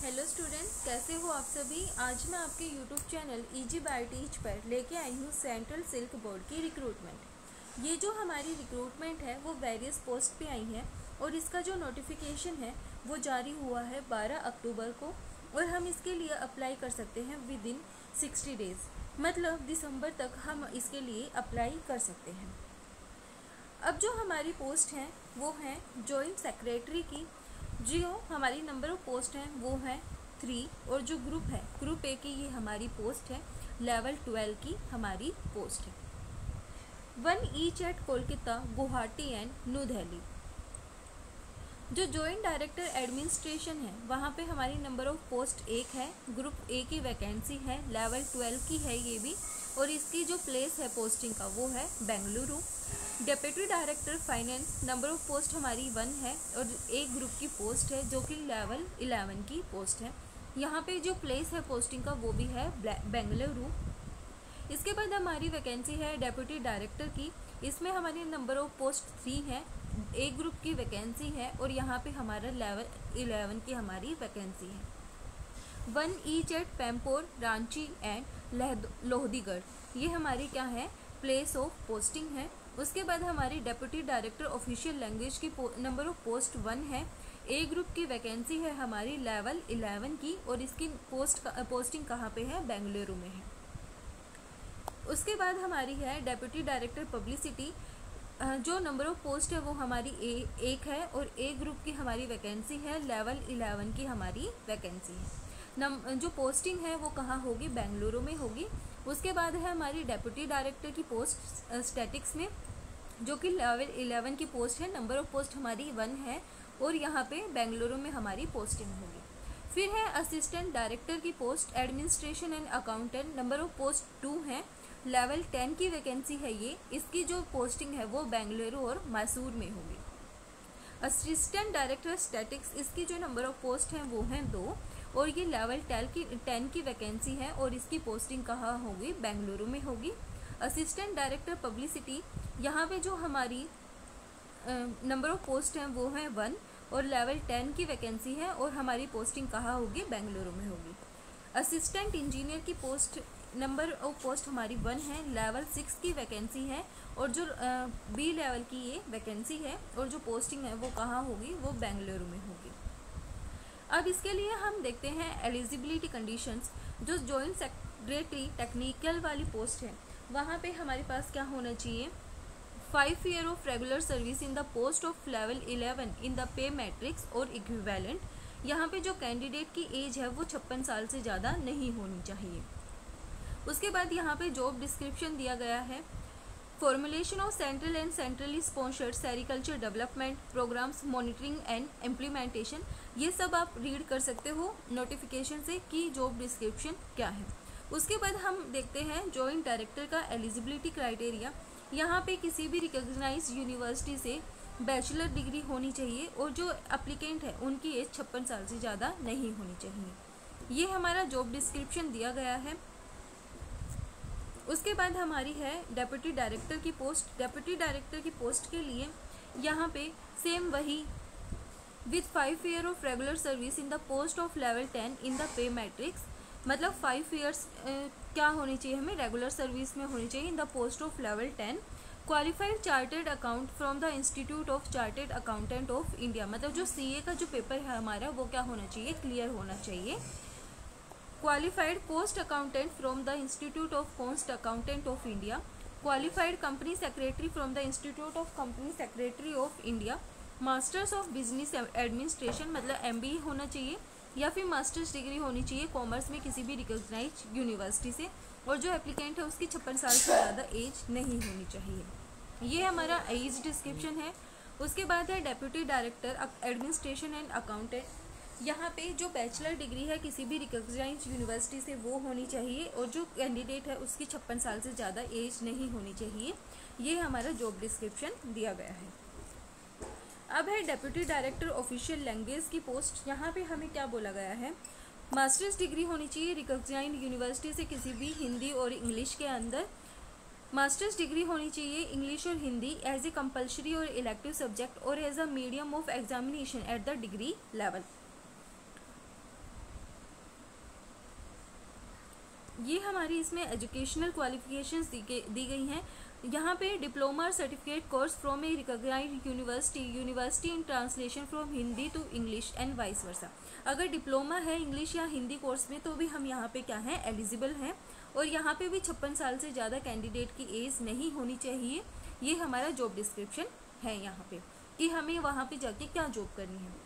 Hello students, कैसे हो आप सभी। आज मैं आपके YouTube channel easy by teach पर लेके आई हूँ सेंट्रल सिल्क बोर्ड की रिक्रूटमेंट। ये जो हमारी रिक्रूटमेंट है वो वेरियस पोस्ट पे आई है और इसका जो नोटिफिकेशन है वो जारी हुआ है 12 अक्टूबर को और हम इसके लिए अप्लाई कर सकते हैं विद इन 60 डेज़, मतलब दिसंबर तक हम इसके लिए अप्लाई कर सकते हैं। अब जो हमारी पोस्ट है वो है जॉइंट सेक्रेटरी की। जो हमारी नंबर ऑफ पोस्ट हैं वो है 3 और जो ग्रुप है ग्रुप ए की ये हमारी पोस्ट है, लेवल 12 की हमारी पोस्ट है। 1 each eight Kolkata, Guwahati and new Delhi. जो जॉइंट डायरेक्टर एडमिनिस्ट्रेशन है वहाँ पे हमारी नंबर ऑफ पोस्ट 1 है, ग्रुप ए की वैकेंसी है, लेवल 12 की है ये भी, और इसकी जो प्लेस है पोस्टिंग का वो है Bengaluru. Deputy director finance, number of post हमारी 1 है और एक ग्रुप की पोस्ट है जो कि लेवल 11 की पोस्ट है। यहाँ पे जो प्लेस है पोस्टिंग का वो भी है बेंगलुरु। इसके बाद हमारी वैकेंसी है डेप्यूटी डायरेक्टर की। इसमें हमारी नंबर ऑफ पोस्ट 3 है, एक ग्रुप की वैकेंसी है और यहाँ पे हमारा लेवल 11 की हमारी वैकेंसी है। 1 each at Pampore, Ranchi and लोहदीगढ़, ये हमारी क्या है, प्लेस ऑफ पोस्टिंग है। उसके बाद हमारी डेप्यूटी डायरेक्टर ऑफिशियल लैंग्वेज की नंबर ऑफ पोस्ट 1 है, ए ग्रुप की वैकेंसी है हमारी लेवल 11 की और इसकी पोस्टिंग कहाँ पे है, बेंगलुरु में है। उसके बाद हमारी है डेप्यूटी डायरेक्टर पब्लिसिटी। जो नंबर ऑफ पोस्ट है वो हमारी एक है और ए ग्रुप की हमारी वैकेंसी है, लेवल 11 की हमारी वैकेंसी है। जो पोस्टिंग है वो कहाँ होगी, बेंगलुरु में होगी। उसके बाद है हमारी डेप्यूटी डायरेक्टर की पोस्ट स्टैटिक्स में, जो कि लेवल 11 की पोस्ट है, नंबर ऑफ पोस्ट हमारी 1 है और यहाँ पे बेंगलुरु में हमारी पोस्टिंग होगी। फिर है असिस्टेंट डायरेक्टर की post, administration and accountant, number of post 2 है, लेवल 10 की वैकेंसी है ये। इसकी जो पोस्टिंग है वो बेंगलुरु और मैसूर में होगी। असिस्टेंट डायरेक्टर स्टैटिक्स, इसकी जो नंबर ऑफ पोस्ट हैं वो हैं 2 और ये लेवल 10 की वैकेंसी है और इसकी पोस्टिंग कहाँ होगी, बेंगलुरु में होगी। असिस्टेंट डायरेक्टर पब्लिसिटी, यहाँ पे जो हमारी नंबर ऑफ पोस्ट हैं वो हैं 1 और लेवल 10 की वैकेंसी है और हमारी पोस्टिंग कहाँ होगी, बेंगलुरु में होगी। असिस्टेंट इंजीनियर की पोस्ट, नंबर ऑफ पोस्ट हमारी 1 है, लेवल 6 की वैकेंसी है और जो बी लेवल की ये वैकेंसी है और जो पोस्टिंग है वो कहाँ होगी, वो बेंगलुरु में होगी। अब इसके लिए हम देखते हैं एलिजिबिलिटी कंडीशंस। जो जॉइंट सेक्रेटरी टेक्निकल वाली पोस्ट है वहाँ पे हमारे पास क्या होना चाहिए, 5 year of regular service in the post of level 11 in the pay matrix और इक्विवेलेंट। यहाँ पे जो कैंडिडेट की एज है वो 56 साल से ज़्यादा नहीं होनी चाहिए। उसके बाद यहाँ पे जॉब डिस्क्रिप्शन दिया गया है, formulation of central and centrally sponsored sericulture development programmes, monitoring and implementation, ये सब आप रीड कर सकते हो नोटिफिकेशन से कि जॉब डिस्क्रिप्शन क्या है। उसके बाद हम देखते हैं जॉइंट डायरेक्टर का एलिजिबिलिटी क्राइटेरिया। यहाँ पे किसी भी रिकॉग्नाइज यूनिवर्सिटी से बैचलर डिग्री होनी चाहिए और जो एप्लीकेंट है उनकी एज 56 साल से ज़्यादा नहीं होनी चाहिए। ये हमारा जॉब डिस्क्रिप्शन दिया गया है। उसके बाद हमारी है डेप्यूटी डायरेक्टर की पोस्ट। डेप्यूटी डायरेक्टर की पोस्ट के लिए यहाँ पे सेम वही, with 5 year of regular service in the post of level 10 in the pay matrix, मतलब 5 ईयर्स क्या होनी चाहिए, हमें रेगुलर सर्विस में होनी चाहिए in the post of level 10। Qualified chartered account from the institute of chartered accountant of India, मतलब जो सीए का जो पेपर है हमारा वो क्या होना चाहिए, क्लियर होना चाहिए। Qualified cost accountant from the institute of cost accountant of India, qualified company secretary from the institute of company secretary of India, masters of business administration, मतलब एमबीए होना चाहिए या फिर मास्टर्स डिग्री होनी चाहिए कॉमर्स में किसी भी रिकॉग्नाइज यूनिवर्सिटी से, और जो एप्लीकेंट है उसकी 56 साल से ज़्यादा एज नहीं होनी चाहिए। ये हमारा एज डिस्क्रिप्शन है। उसके बाद है deputy director administration and accountant. यहाँ पे जो बैचलर डिग्री है किसी भी रिकॉग्नाइज यूनिवर्सिटी से वो होनी चाहिए और जो कैंडिडेट है उसकी 56 साल से ज़्यादा एज नहीं होनी चाहिए। ये हमारा जॉब डिस्क्रिप्शन दिया गया है। अब है डेप्यूटी डायरेक्टर ऑफिशियल लैंग्वेज की पोस्ट। यहाँ पे हमें क्या बोला गया है, मास्टर्स डिग्री होनी चाहिए रिकॉग्नाइज्ड यूनिवर्सिटी से किसी भी हिंदी और इंग्लिश के अंदर, मास्टर्स डिग्री होनी चाहिए इंग्लिश और हिंदी एज ए कंपल्सरी और इलेक्टिव सब्जेक्ट और as a medium of examination at the degree level. ये हमारी इसमें एजुकेशनल क्वालिफिकेशंस दी गई हैं। यहाँ पे diploma certificate course from a recognised university in translation from Hindi to English and vice versa. अगर डिप्लोमा है इंग्लिश या हिंदी कोर्स में तो भी हम यहाँ पे क्या है, एलिजिबल हैं। और यहाँ पे भी 56 साल से ज़्यादा कैंडिडेट की एज नहीं होनी चाहिए। ये हमारा जॉब डिस्क्रिप्शन है यहाँ पे कि हमें वहाँ पे जाके क्या जॉब करनी है।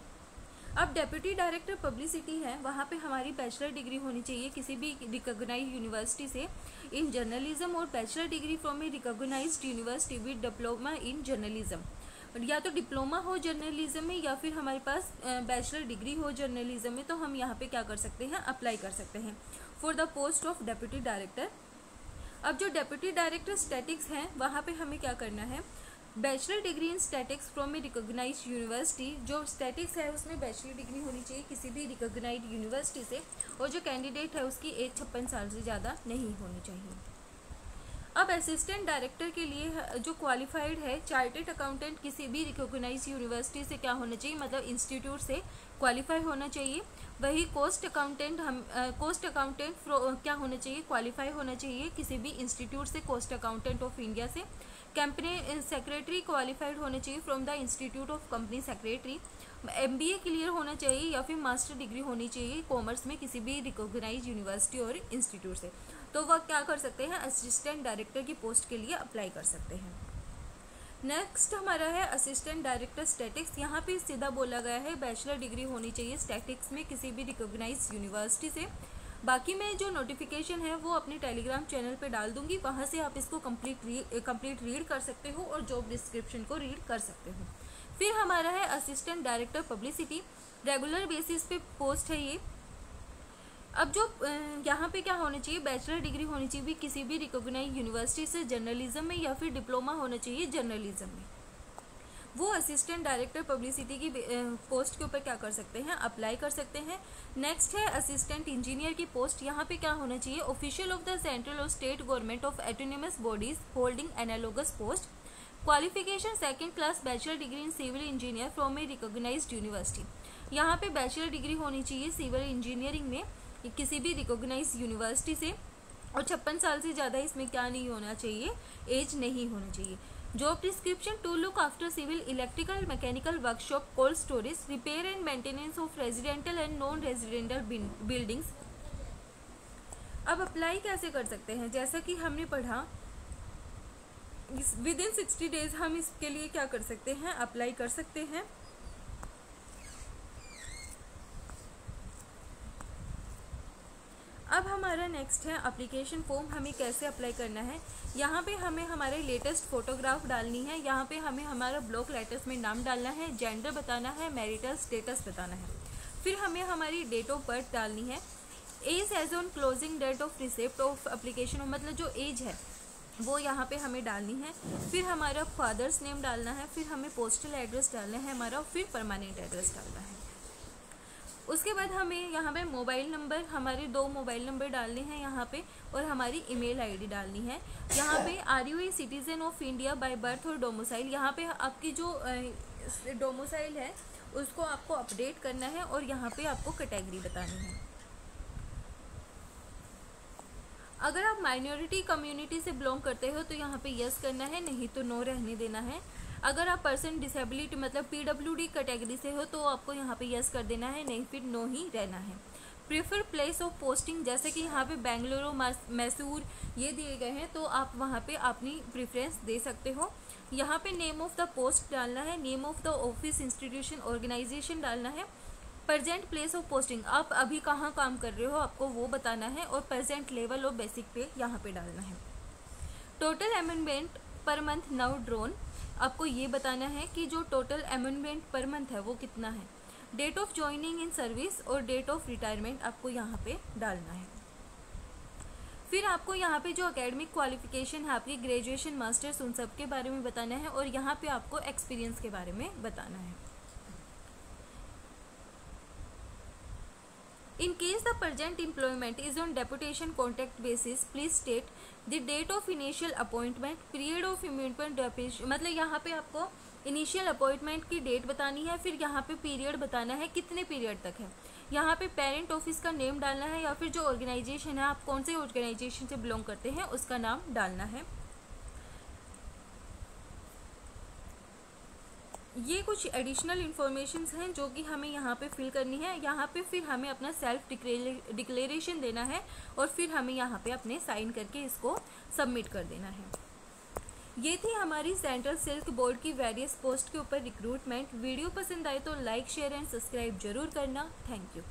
अब डेप्यूटी डायरेक्टर पब्लिसिटी है, वहाँ पे हमारी बैचलर डिग्री होनी चाहिए किसी भी रिकॉग्नाइज्ड यूनिवर्सिटी से इन जर्नलिज्म, और bachelor degree from a recognised university with diploma in journalism. या तो डिप्लोमा हो जर्नलिज्म में या फिर हमारे पास बैचलर डिग्री हो जर्नलिज्म में, तो हम यहाँ पे क्या कर सकते हैं, अप्लाई कर सकते हैं for the post of deputy director. अब जो डेप्यूटी डायरेक्टर स्टैटिक्स हैं, वहाँ पे हमें क्या करना है, bachelor degree in statics from a recognised university. जो स्टैटिक्स है उसमें बैचलर डिग्री होनी चाहिए किसी भी रिकॉग्नाइज्ड यूनिवर्सिटी से, और जो कैंडिडेट है उसकी एज 56 साल से ज़्यादा नहीं होनी चाहिए। अब असिस्टेंट डायरेक्टर के लिए जो क्वालिफाइड है, चार्टेड अकाउंटेंट किसी भी रिकॉग्नाइज्ड यूनिवर्सिटी से क्या होना चाहिए, मतलब इंस्टीट्यूट से क्वालिफाई होना चाहिए। वही कोस्ट अकाउंटेंट क्या होना चाहिए, क्वालिफाई होना चाहिए किसी भी इंस्टीट्यूट से, कोस्ट अकाउंटेंट ऑफ इंडिया से। कंपनी सेक्रेटरी क्वालिफाइड होना चाहिए from the institute of company secretary. MBA clear होना चाहिए या फिर मास्टर डिग्री होनी चाहिए कॉमर्स में किसी भी रिकॉग्नाइज्ड यूनिवर्सिटी और इंस्टीट्यूट से। तो वह क्या कर सकते हैं, असिस्टेंट डायरेक्टर की पोस्ट के लिए अप्लाई कर सकते हैं। नेक्स्ट हमारा है असिस्टेंट डायरेक्टर स्टैटिक्स। यहाँ पे सीधा बोला गया है बैचलर डिग्री होनी चाहिए स्टैटिक्स में किसी भी रिकॉग्नाइज्ड यूनिवर्सिटी से। बाकी मैं जो नोटिफिकेशन है वो अपने टेलीग्राम चैनल पे डाल दूंगी, वहाँ से आप इसको कंप्लीट रीड कर सकते हो और जॉब डिस्क्रिप्शन को रीड कर सकते हो। फिर हमारा है assistant director publicity, regular basis पे पोस्ट है ये। अब जो यहाँ पे क्या होना चाहिए, बैचलर डिग्री होनी चाहिए किसी भी रिकॉग्नाइज्ड यूनिवर्सिटी से जर्नलिज्म में, या फिर डिप्लोमा होना चाहिए जर्नलिज्म में। वो असिस्टेंट डायरेक्टर पब्लिसिटी की पोस्ट के ऊपर क्या कर सकते हैं, अप्लाई कर सकते हैं। नेक्स्ट है असिस्टेंट इंजीनियर की पोस्ट। यहाँ पे क्या होना चाहिए, ऑफिशियल ऑफ द सेंट्रल और state government of autonomous bodies holding analogous post. Qualification second class bachelor degree in civil engineer from a recognised university. यहाँ पे बैचलर डिग्री होनी चाहिए सिविल इंजीनियरिंग में किसी भी रिकॉग्नाइज्ड यूनिवर्सिटी से, और 56 साल से ज़्यादा इसमें क्या नहीं होना चाहिए, एज नहीं होना चाहिए। Job description, to look after civil electrical mechanical workshop, cold storage, repair and maintenance of residential and non residential buildings. अब अप्लाई कैसे कर सकते हैं, जैसा कि हमने पढ़ा विद इन 60 डेज हम इसके लिए क्या कर सकते हैं, अप्लाई कर सकते हैं। अब हमारा नेक्स्ट है एप्लीकेशन फॉर्म, हमें कैसे अप्लाई करना है। यहाँ पे हमें हमारे लेटेस्ट फोटोग्राफ डालनी है, यहाँ पे हमें हमारा ब्लॉक लेटर्स में नाम डालना है, जेंडर बताना है, मैरिटल स्टेटस बताना है। फिर हमें हमारी डेट ऑफ बर्थ डालनी है, age age on closing date of receipt of application, मतलब जो एज है वो यहाँ पे हमें डालनी है। फिर हमारा फादर्स नेम डालना है, फिर हमें पोस्टल एड्रेस डालना है हमारा, फिर परमानेंट एड्रेस डालना है। उसके बाद हमें यहाँ पे मोबाइल नंबर, हमारे 2 मोबाइल नंबर डालने हैं यहाँ पे, और हमारी ईमेल आईडी डालनी है। यहाँ पे are you a citizen of India by birth और डोमिसाइल, यहाँ पे आपकी जो डोमिसाइल है उसको आपको अपडेट करना है, और यहाँ पे आपको कैटेगरी बतानी है। अगर आप माइनॉरिटी कम्युनिटी से बिलोंग करते हो तो यहाँ पे यस करना है, नहीं तो नो रहने देना है। अगर आप पर्सन डिसेबिलिटी मतलब PWD कैटेगरी से हो तो आपको यहाँ पे यस कर देना है, नहीं फिर नो ही रहना है। प्रेफर प्लेस ऑफ पोस्टिंग, जैसे कि यहाँ पे बेंगलुरु, मैसूर ये दिए गए हैं, तो आप वहाँ पे अपनी प्रेफरेंस दे सकते हो। यहाँ पे नेम ऑफ द पोस्ट डालना है, name of the office, institution, organisation डालना है। प्रेजेंट प्लेस ऑफ पोस्टिंग, आप अभी कहाँ काम कर रहे हो आपको वो बताना है, और प्रेजेंट लेवल ऑफ बेसिक पे यहाँ पे डालना है। Total amendment per month now drone, आपको ये बताना है कि जो टोटल अमेंडमेंट पर मंथ है वो कितना है। Date of joining in service और डेट ऑफ रिटायरमेंट आपको यहाँ पे डालना है। फिर आपको यहाँ पे जो एकेडमिक क्वालिफिकेशन है आपकी ग्रेजुएशन, मास्टर्स, उन सब के बारे में बताना है, और यहाँ पे आपको एक्सपीरियंस के बारे में बताना है। In case the present employment is on deputation contract basis, please state the date of initial appointment, period of employment duration, मतलब यहाँ पे आपको इनिशियल अपॉइंटमेंट की डेट बतानी है, फिर यहाँ पे पीरियड बताना है कितने पीरियड तक है, यहाँ पे पेरेंट ऑफिस का नेम डालना है या फिर जो ऑर्गेनाइजेशन है, आप कौन से ऑर्गेनाइजेशन से बिलोंग करते हैं उसका नाम डालना है। ये कुछ एडिशनल इन्फॉर्मेशंस हैं जो कि हमें यहाँ पे फिल करनी है। यहाँ पे फिर हमें अपना सेल्फ डिक्लेरेशन देना है और फिर हमें यहाँ पे अपने साइन करके इसको सबमिट कर देना है। ये थी हमारी सेंट्रल सिल्क बोर्ड की वेरियस पोस्ट के ऊपर रिक्रूटमेंट। वीडियो पसंद आए तो लाइक शेयर एंड सब्सक्राइब जरूर करना। Thank you.